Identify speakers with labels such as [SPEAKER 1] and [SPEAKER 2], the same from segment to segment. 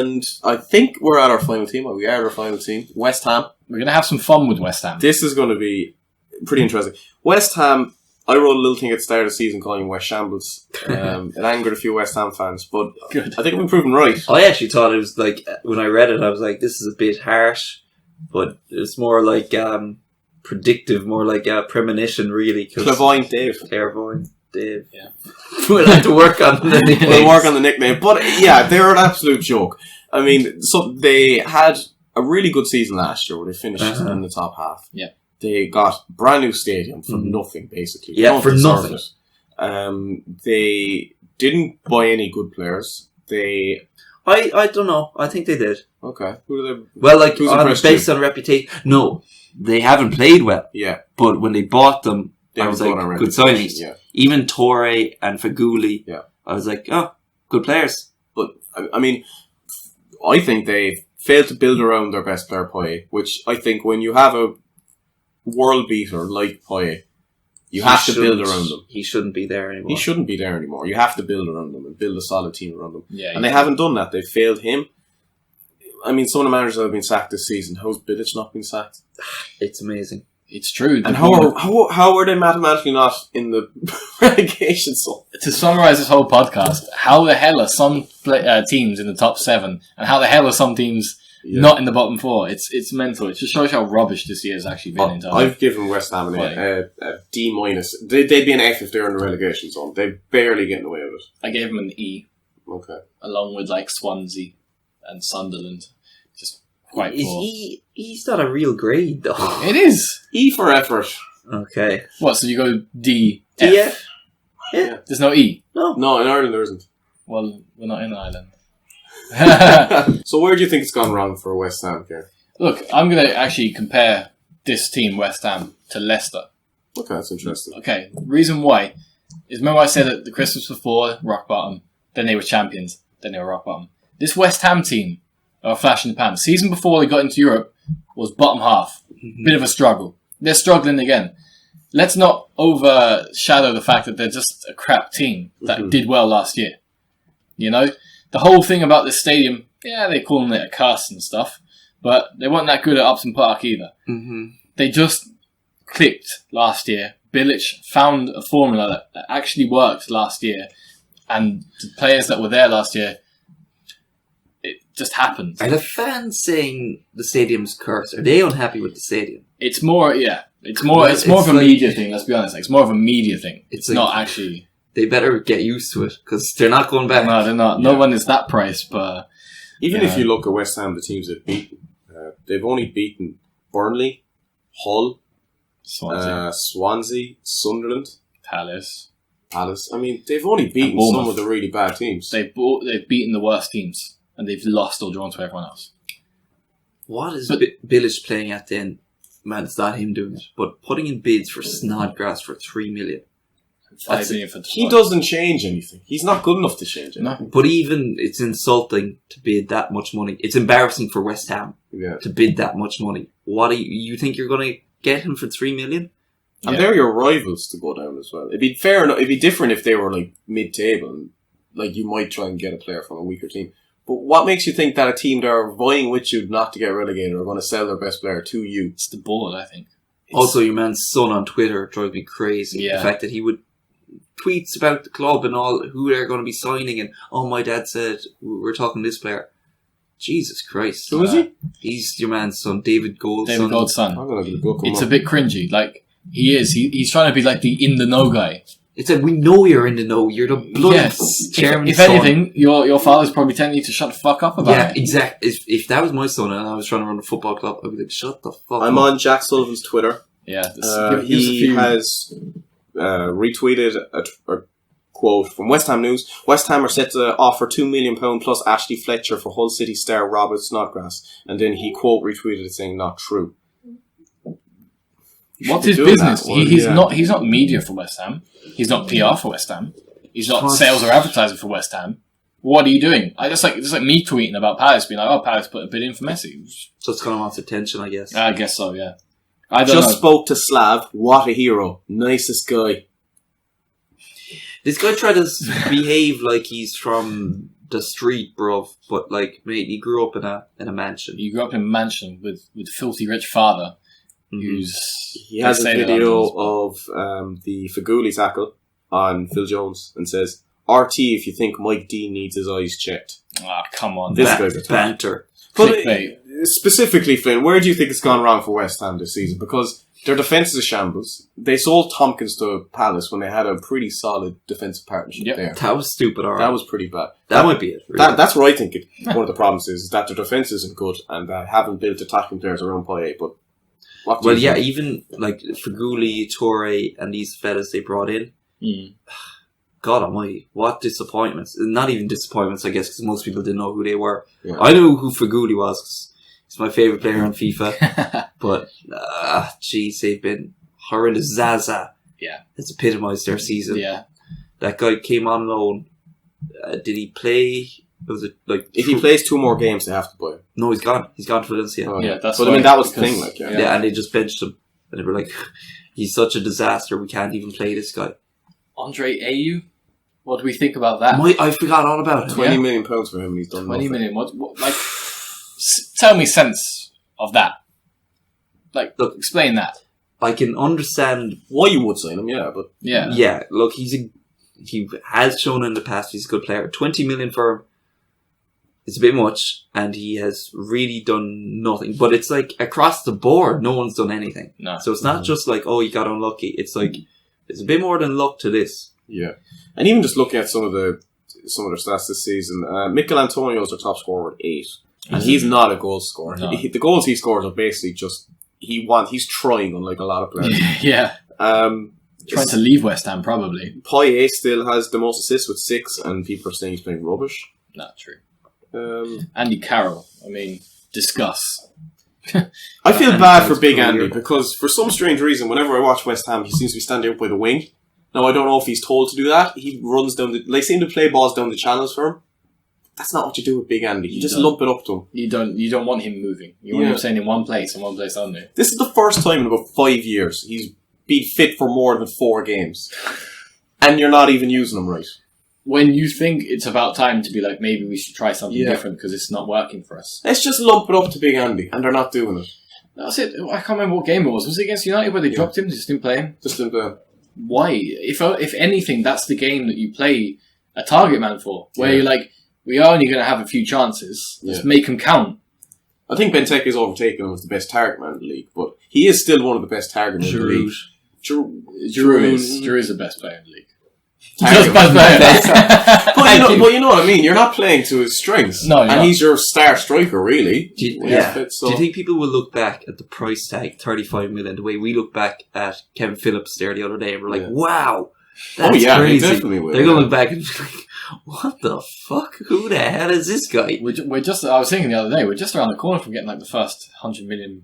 [SPEAKER 1] And I think we're at our final team. We are at our final team. West Ham.
[SPEAKER 2] We're going to have some fun with West Ham.
[SPEAKER 1] This is going to be pretty interesting. West Ham, I wrote a little thing at the start of the season calling West Shambles. It angered a few West Ham fans, but
[SPEAKER 2] Good.
[SPEAKER 1] I think I've been proven right.
[SPEAKER 3] I actually thought it was like, when I read it, I was like, this is a bit harsh, but it's more like predictive, more like a premonition, really.
[SPEAKER 1] Clairvoyant Dave.
[SPEAKER 3] Clairvoyant Dave.
[SPEAKER 2] Yeah.
[SPEAKER 3] We'll have to work on the nickname.
[SPEAKER 1] We'll work on the nickname. But yeah, they're an absolute joke. I mean, so they had a really good season last year where they finished in the top half.
[SPEAKER 2] Yeah.
[SPEAKER 1] They got a brand new stadium for nothing, basically.
[SPEAKER 3] Yeah, for nothing.
[SPEAKER 1] They didn't buy any good players.
[SPEAKER 3] I don't know. I think they did.
[SPEAKER 1] Okay. Who do they...
[SPEAKER 3] Well, like,
[SPEAKER 1] Who's
[SPEAKER 3] based on reputation. No, they haven't played well.
[SPEAKER 1] Yeah.
[SPEAKER 3] But when they bought them,
[SPEAKER 1] They
[SPEAKER 3] I was
[SPEAKER 1] were
[SPEAKER 3] like,
[SPEAKER 1] going on
[SPEAKER 3] good
[SPEAKER 1] reputation,
[SPEAKER 3] signings.
[SPEAKER 1] yeah.
[SPEAKER 3] Even Torre and Faguli,
[SPEAKER 1] Yeah.
[SPEAKER 3] I was like, oh, good players.
[SPEAKER 1] But, I mean, I think they failed to build around their best player, Poye, which I think when you have a world beater like Poye, you have to build around them.
[SPEAKER 3] He shouldn't be there anymore.
[SPEAKER 1] He shouldn't be there anymore. You have to build around them and build a solid team around them.
[SPEAKER 2] Yeah,
[SPEAKER 1] and they haven't done that. They failed him. I mean, some of the managers that have been sacked this season. How's Bilic not been sacked?
[SPEAKER 3] It's amazing.
[SPEAKER 2] It's true.
[SPEAKER 1] And how are they mathematically not in the relegation zone?
[SPEAKER 2] To summarise this whole podcast, how the hell are some teams in the top 7 and how the hell are some teams not in the bottom 4? It's mental. It just shows how rubbish this year has actually been in total.
[SPEAKER 1] I've given West Ham a D minus. They'd be an F if they're in the relegation zone. They're barely getting away with it.
[SPEAKER 2] I gave them an E.
[SPEAKER 1] Okay.
[SPEAKER 2] Along with like Swansea and Sunderland. Just quite poor.
[SPEAKER 3] He's not a real grade, though.
[SPEAKER 2] It is.
[SPEAKER 1] E for effort.
[SPEAKER 3] Okay.
[SPEAKER 2] What, so you go D, F?
[SPEAKER 3] DF? Yeah.
[SPEAKER 2] There's no E?
[SPEAKER 1] No, in Ireland there isn't.
[SPEAKER 2] Well, we're not in Ireland.
[SPEAKER 1] So where do you think it's gone wrong for West Ham, Kerr?
[SPEAKER 2] Look, I'm going to actually compare this team, West Ham, to Leicester.
[SPEAKER 1] Okay, that's interesting.
[SPEAKER 2] Okay, reason why is, remember I said that the Christmas before, rock bottom, then they were champions, then they were rock bottom. This West Ham team are a flash in the pan. The season before they got into Europe was bottom half. Bit of a struggle. They're struggling again. Let's not overshadow the fact that they're just a crap team that did well last year. You know? The whole thing about this stadium, yeah, they're calling it a curse and stuff, but they weren't that good at Upton Park either. They just clicked last year. Bilic found a formula that actually worked last year, and the players that were there last year, it just happened.
[SPEAKER 3] Are the fans saying the stadium's cursed? Are they unhappy with the stadium?
[SPEAKER 2] It's more, yeah. It's more of a media thing, let's be honest. It's more of a media thing. It's
[SPEAKER 3] like,
[SPEAKER 2] not actually...
[SPEAKER 3] They better get used to it, because they're not going back.
[SPEAKER 2] No, they're not. No one is that price, but...
[SPEAKER 1] Even if you look at West Ham, the teams they've beaten, they've only beaten Burnley, Hull, Swansea, Sunderland,
[SPEAKER 2] Palace.
[SPEAKER 1] I mean, they've only beaten some of the really bad teams.
[SPEAKER 2] They've beaten the worst teams, and they've lost or drawn to everyone else.
[SPEAKER 3] What is Bilic playing at then? Man, it's not him doing it. But putting in bids for Snodgrass for $3 million.
[SPEAKER 2] $5 million for the
[SPEAKER 1] he doesn't change anything. He's not good enough to change anything.
[SPEAKER 2] No.
[SPEAKER 3] But even, it's insulting to bid that much money. It's embarrassing for West Ham to bid that much money. What do you think you're going to get him for $3 million?
[SPEAKER 1] And they're your rivals to go down as well. It'd be fair enough. It'd be different if they were like mid-table, and like you might try and get a player from a weaker team. But what makes you think that a team that are vying with you not to get relegated are going to sell their best player to you?
[SPEAKER 2] It's the board, I think.
[SPEAKER 3] Also, your man's son on Twitter drives me crazy.
[SPEAKER 2] Yeah.
[SPEAKER 3] The fact that he would tweets about the club and all, who they're going to be signing, and my dad said we're talking this player. Jesus Christ.
[SPEAKER 1] Who is he?
[SPEAKER 3] He's your man's son, David Gold's
[SPEAKER 2] David Gold's son.
[SPEAKER 1] I'm going to look him
[SPEAKER 2] It's
[SPEAKER 1] up.
[SPEAKER 2] a bit cringy. Like, he is. He's trying to be like the in-the-know guy.
[SPEAKER 3] It's like, we know you're in the know. You're the bloody chairman's
[SPEAKER 2] If
[SPEAKER 3] son.
[SPEAKER 2] anything, your father's probably telling you to shut the fuck up about it.
[SPEAKER 3] Yeah, exactly. If that was my son and I was trying to run a football club, I'd be like, shut the fuck up.
[SPEAKER 1] I'm on Jack Sullivan's Twitter.
[SPEAKER 2] Yeah.
[SPEAKER 1] He has retweeted a quote from West Ham News. West Ham are set to offer £2 million plus Ashley Fletcher for Hull City star Robert Snodgrass. And then he quote retweeted it saying, not true.
[SPEAKER 2] What's his business? He's not media for West Ham. He's not PR for West Ham. He's not sales or advertising for West Ham. What are you doing? Just like me tweeting about Palace, being like, Palace put a bid in for Messi.
[SPEAKER 3] So it's kind of wants attention, I guess.
[SPEAKER 2] I guess so, yeah. I don't know.
[SPEAKER 1] Spoke to Slav. What a hero. Nicest guy.
[SPEAKER 3] This guy tried to behave like he's from the street, bruv. But like, mate, he grew up in a mansion.
[SPEAKER 2] You grew up in a mansion with filthy rich father,
[SPEAKER 1] he has a video of the Faguli tackle on Phil Jones and says, "RT if you think Mike Dean needs his eyes checked."
[SPEAKER 2] Ah, come on,
[SPEAKER 1] this guy's a
[SPEAKER 3] banter.
[SPEAKER 1] But specifically, Flynn, where do you think it's gone wrong for West Ham this season? Because their defence is a shambles. They sold Tompkins to Palace when they had a pretty solid defensive partnership there.
[SPEAKER 3] That was stupid, alright.
[SPEAKER 1] That was pretty bad.
[SPEAKER 3] That might be it. Really.
[SPEAKER 1] That's where I think one of the problems is that their defence isn't good and they haven't built attacking players around Payet. But
[SPEAKER 3] even like Faguli, Toure, and these fellas they brought in. God almighty, what disappointments. Not even disappointments, I guess, because most people didn't know who they were. Yeah. I knew who Faguli was, 'cause he's my favourite player on FIFA. But, jeez, they've been horrendous. Zaza.
[SPEAKER 2] Yeah.
[SPEAKER 3] It's epitomised their season.
[SPEAKER 2] Yeah.
[SPEAKER 3] That guy came on loan. Did he play? Was it like...
[SPEAKER 1] If he plays 2 more games, they have to buy him.
[SPEAKER 3] No, he's gone. He's gone to Valencia.
[SPEAKER 2] Oh, yeah, that's
[SPEAKER 1] but I mean, that was the thing. Like,
[SPEAKER 3] yeah, and they just benched him. And they were like, he's such a disaster, we can't even play this guy.
[SPEAKER 2] Andre Ayew? What do we think about that?
[SPEAKER 3] I forgot all about it.
[SPEAKER 1] £20 million for him and he's done
[SPEAKER 2] 20 million. What like, tell me sense of that. Like, look, explain that.
[SPEAKER 3] I can understand
[SPEAKER 1] why you would sign him, but...
[SPEAKER 3] Yeah, look, he has shown in the past he's a good player. 20 million for him, it's a bit much, and he has really done nothing. But it's like, across the board, no one's done anything.
[SPEAKER 2] No.
[SPEAKER 3] So it's not just like, oh, you got unlucky. It's like, it's a bit more than luck to this.
[SPEAKER 1] Yeah. And even just looking at some of their stats this season, Mikel Antonio is their top scorer with 8. And he's not a goal scorer. No. The goals he scores are basically just, he's trying, unlike a lot of players.
[SPEAKER 2] Yeah. Trying to leave West Ham, probably.
[SPEAKER 1] Payet still has the most assists with 6, and people are saying he's playing rubbish.
[SPEAKER 2] Not true. Andy Carroll, I mean, discuss.
[SPEAKER 1] I feel bad for Big Andy, because for some strange reason, whenever I watch West Ham, he seems to be standing up by the wing. Now, I don't know if he's told to do that. He runs down they seem to play balls down the channels for him. That's not what you do with Big Andy. You just lump it up to him.
[SPEAKER 2] You don't want him moving. You want him staying in one place and one place only.
[SPEAKER 1] This is the first time in about 5 years he's been fit for more than 4 games. And you're not even using him right.
[SPEAKER 2] When you think it's about time to be like, maybe we should try something different because it's not working for us.
[SPEAKER 1] Let's just lump it up to Big Andy, and they're not doing it.
[SPEAKER 2] That's it. I can't remember what game it was. Was it against United where they dropped him? Just didn't play him?
[SPEAKER 1] Just didn't play him.
[SPEAKER 2] Why? If anything, that's the game that you play a target man for, where you're like, we are only going to have a few chances. Let's make them count.
[SPEAKER 1] I think Benteke's overtaken him as the best target man in the league, but he is still one of the best target men in the league.
[SPEAKER 2] Giroud is the best player in the league.
[SPEAKER 1] Just best player. but you know what I mean. You're not playing to his strengths, and he's your star striker, really.
[SPEAKER 3] Do you think people will look back at the price tag, 35 million, the way we look back at Kevin Phillips there the other day, and we're like, wow, that's crazy. They definitely will. They're going to look back and be like, what the fuck? Who the hell is this guy?
[SPEAKER 2] We're just. I was thinking the other day, we're just around the corner from getting like the first £100 million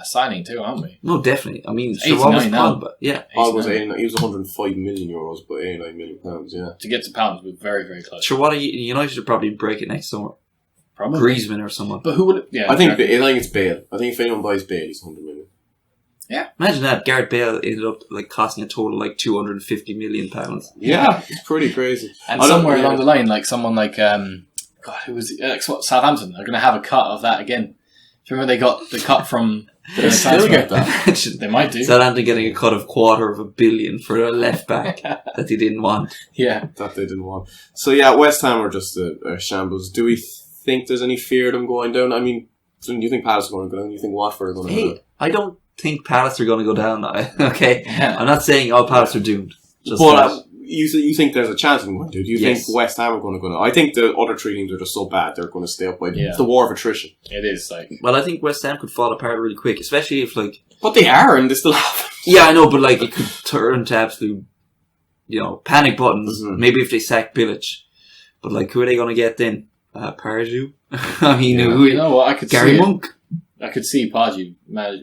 [SPEAKER 2] signing too, aren't we?
[SPEAKER 3] No, definitely. I mean,
[SPEAKER 2] 89 now,
[SPEAKER 3] but yeah,
[SPEAKER 1] he was 105 million euros, but 89 million pounds. Yeah,
[SPEAKER 2] to get to pounds, we're very, very close.
[SPEAKER 3] Sure, United should probably break it next summer.
[SPEAKER 2] Probably
[SPEAKER 3] Griezmann or someone.
[SPEAKER 2] But who would? Yeah,
[SPEAKER 1] I think it's Bale. I think if anyone buys Bale, he's 100 million.
[SPEAKER 2] Yeah,
[SPEAKER 3] imagine that. Gareth Bale ended up like costing a total like £250 million.
[SPEAKER 1] Yeah, it's pretty crazy.
[SPEAKER 2] And somewhere along the line, like someone like God, who was it? Southampton are going to have a cut of that again. Do you remember they got the cut from?
[SPEAKER 1] They still get that.
[SPEAKER 2] They might do.
[SPEAKER 3] Southampton getting a cut of $250 million for a left back that they didn't want.
[SPEAKER 2] Yeah,
[SPEAKER 1] that they didn't want. So yeah, West Ham are just a shambles. Do we think there's any fear of them going down? I mean, do you think Palace are going to go down? Do you think Watford are going to go down?
[SPEAKER 3] I don't think Palace are going to go down now. Okay, I'm not saying all Palace are doomed.
[SPEAKER 1] You think there's a chance of them going to? Do you think West Ham are going to go down? I think the other 3 teams are just so bad they're going to stay up by it's the war of attrition.
[SPEAKER 2] It is like.
[SPEAKER 3] Well, I think West Ham could fall apart really quick, especially if like.
[SPEAKER 1] But they are, and they still have.
[SPEAKER 3] Yeah, I know, but like it could turn to absolute, panic buttons. Mm-hmm. Maybe if they sack Bilic, but like who are they going to get then? Pardew? I mean,
[SPEAKER 2] what? I could
[SPEAKER 3] Gary
[SPEAKER 2] see
[SPEAKER 3] Monk.
[SPEAKER 2] I could see Pardew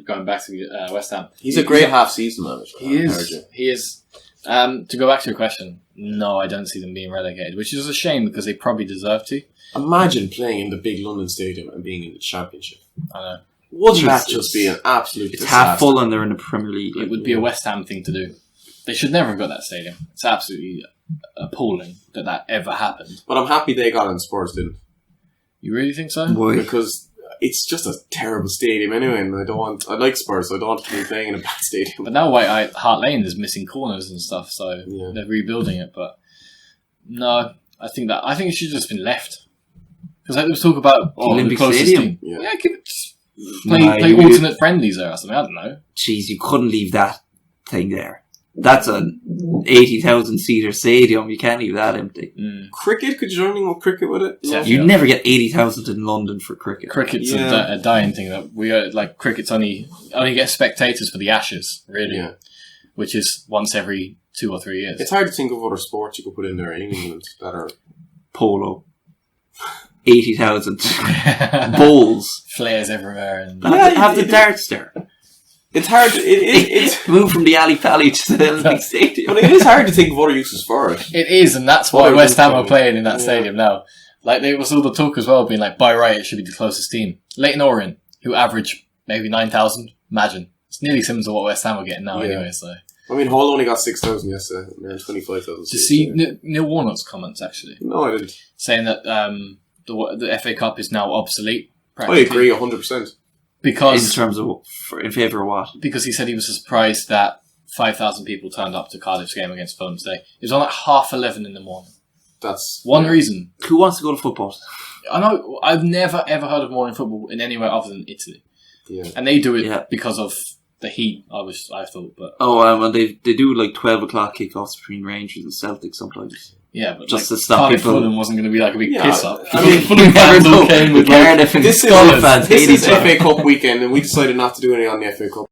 [SPEAKER 2] going back to West Ham.
[SPEAKER 1] He's a great half-season manager.
[SPEAKER 2] He is. To go back to your question, no, I don't see them being relegated, which is a shame because they probably deserve to.
[SPEAKER 1] Imagine playing in the big London stadium and being in the Championship.
[SPEAKER 2] I know.
[SPEAKER 1] Wouldn't that just be an absolute
[SPEAKER 3] It's
[SPEAKER 1] disaster?
[SPEAKER 3] half full and they're in the Premier League.
[SPEAKER 2] It would be a West Ham thing to do. They should never have got that stadium. It's absolutely appalling that ever happened.
[SPEAKER 1] But I'm happy they got it and Spurs didn't.
[SPEAKER 2] You really think so?
[SPEAKER 3] Why?
[SPEAKER 1] Because it's just a terrible stadium anyway, and I like Spurs, so I don't want to be playing in a bad stadium.
[SPEAKER 2] But now Hart Lane is missing corners and stuff, so they're rebuilding it. But no, I think it should have just been left. Because there was talk about
[SPEAKER 3] Olympic
[SPEAKER 2] the closest
[SPEAKER 3] Stadium.
[SPEAKER 2] team. Yeah, play alternate friendlies there or something. I don't know.
[SPEAKER 3] Jeez, you couldn't leave that thing there. That's an 80,000 seater stadium. You can't leave that empty.
[SPEAKER 1] Cricket? Could you do anything with cricket with it?
[SPEAKER 2] Yeah.
[SPEAKER 3] You'd never get 80,000 in London for cricket.
[SPEAKER 2] Cricket's a dying thing. That we are, like, cricket's only gets spectators for the Ashes, really, which is once every 2 or 3 years.
[SPEAKER 1] It's hard to think of other sports you could put in there in England that are
[SPEAKER 3] polo. 80,000 bowls,
[SPEAKER 2] flares everywhere, and
[SPEAKER 3] have the darts there.
[SPEAKER 1] It's hard. It's
[SPEAKER 3] move from the alley pally to the Olympic Stadium.
[SPEAKER 1] But it is hard to think of other uses for it.
[SPEAKER 2] It is, and that's why West Ham are playing in that stadium now. Like, there was all the talk as well, being like, by right, it should be the closest team. Leyton Orient, who average maybe 9,000. Imagine, it's nearly similar to what West Ham are getting now, anyway. So,
[SPEAKER 1] I mean, Hull only got 6,000 yesterday. They're 25,000.
[SPEAKER 2] Did you see Neil Warnock's comments actually?
[SPEAKER 1] No, I didn't.
[SPEAKER 2] Saying that the FA Cup is now obsolete.
[SPEAKER 1] I agree 100%.
[SPEAKER 2] Because
[SPEAKER 3] in terms of in favour of what?
[SPEAKER 2] Because he said he was surprised that 5,000 people turned up to Cardiff's game against Fulham today. It was on at 11:30 in the morning.
[SPEAKER 1] That's
[SPEAKER 2] one reason.
[SPEAKER 3] Who wants to go to football?
[SPEAKER 2] I know. I've never ever heard of morning football in anywhere other than Italy.
[SPEAKER 1] Yeah,
[SPEAKER 2] and they do it because of the heat. I thought, but
[SPEAKER 3] and they do like 12 o'clock kickoffs between Rangers and Celtic sometimes.
[SPEAKER 2] Yeah, but
[SPEAKER 3] just
[SPEAKER 2] like,
[SPEAKER 3] to stop
[SPEAKER 2] Cardiff
[SPEAKER 3] people.
[SPEAKER 2] Fulham wasn't going to be like a big piss up.
[SPEAKER 1] I mean,
[SPEAKER 2] Fulham fans all came with
[SPEAKER 1] this is FA Cup weekend, and we decided not to do anything on the FA Cup.